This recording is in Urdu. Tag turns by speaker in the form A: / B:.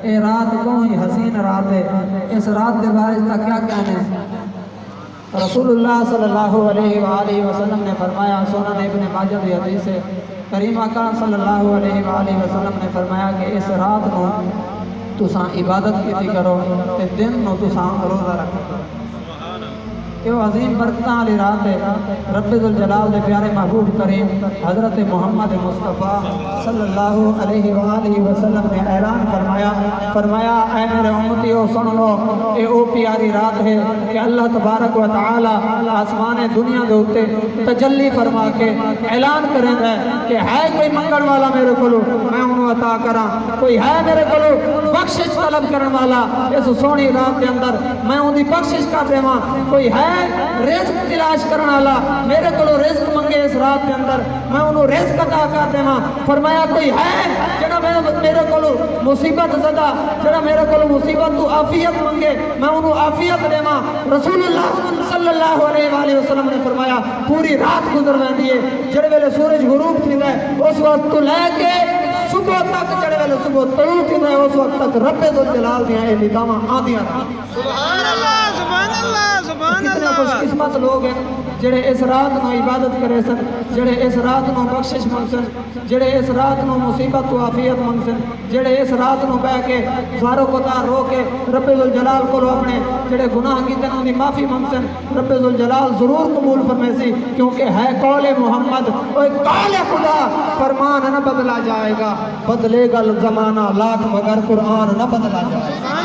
A: اے رات کو ہی حسین رات ہے، اس رات کے بارے میں کیا کہنے؟ رسول اللہ صلی اللہ علیہ وآلہ وسلم نے فرمایا، سنن ابن ماجہ کی حدیث ہے، کریم آقا صلی اللہ علیہ وآلہ وسلم نے فرمایا کہ اس رات کو تساں عبادت کی کرو تے دن نو تساں روزہ رکھو۔ یہ عظیم برکتاں والی رات ہے۔ رب ذوالجلال دے پیارے محبوب کریم حضرت محمد مصطفیٰ صلی اللہ علیہ وآلہ وسلم نے اعلان فرمایا اے میرے امتیو سن لو، اے او پیاری رات ہے کہ اللہ تبارک و تعالی آسمان دنیا دے اوتے تجلی فرما کے اعلان کریں گے کہ ہے کوئی منگن والا میرے کولو میں انہوں عطا کراں، کوئی ہے میرے کولو بخشش طلب کرن والا اس سونی رات کے اندر میں ان دی بخشش کر دیواں، کوئی ہے رزق تلاش کرن والا میرے کولو رزق منگے اس رات کے اندر میں انہوں رزق عطا کر دیواں۔ فرمایا کوئی ہے جڑا میرے کولو مصیبت زدہ جڑا میرے کولو مصیبت تو عافیت منگے میں انہوں عافیت دیواں۔ رسول اللہ صلی اللہ علیہ وآلہ وسلم نے فرمایا پوری رات گزر ویندی ہے، جڑے ویلے سورج غروب تھیندا ہے اس وقت تو لے کے صبح تک، جڑے ویلے صبح طلوع تھیندا ہے اس وقت تک رب ذوالجلال دیاں اے نداماں آندیاں رہن۔
B: سبحان اللہ سبحان اللہ سبحان
A: کتنے
B: اللہ۔
A: خوش قسمت لوگ ہیں جڑے اس رات نو عبادت کرے سن، جڑے اس رات نو بخشش منگ سن، جڑے اس رات نو مصیبت و عافیت منگ سن، جڑے اس رات نو بہ کے زارو قطار رو کے رب ذوالجلال کو اپنے جڑے گناہ کیتے انہوں دی معافی منگ سن، رب ذوالجلال ضرور قبول فرمے سی، کیونکہ ہے قول محمد اور قول خدا، فرمان نہ بدلا جائے گا، بدلے گا زمانہ لاکھ مگر قرآن نہ بدلا جائے گا۔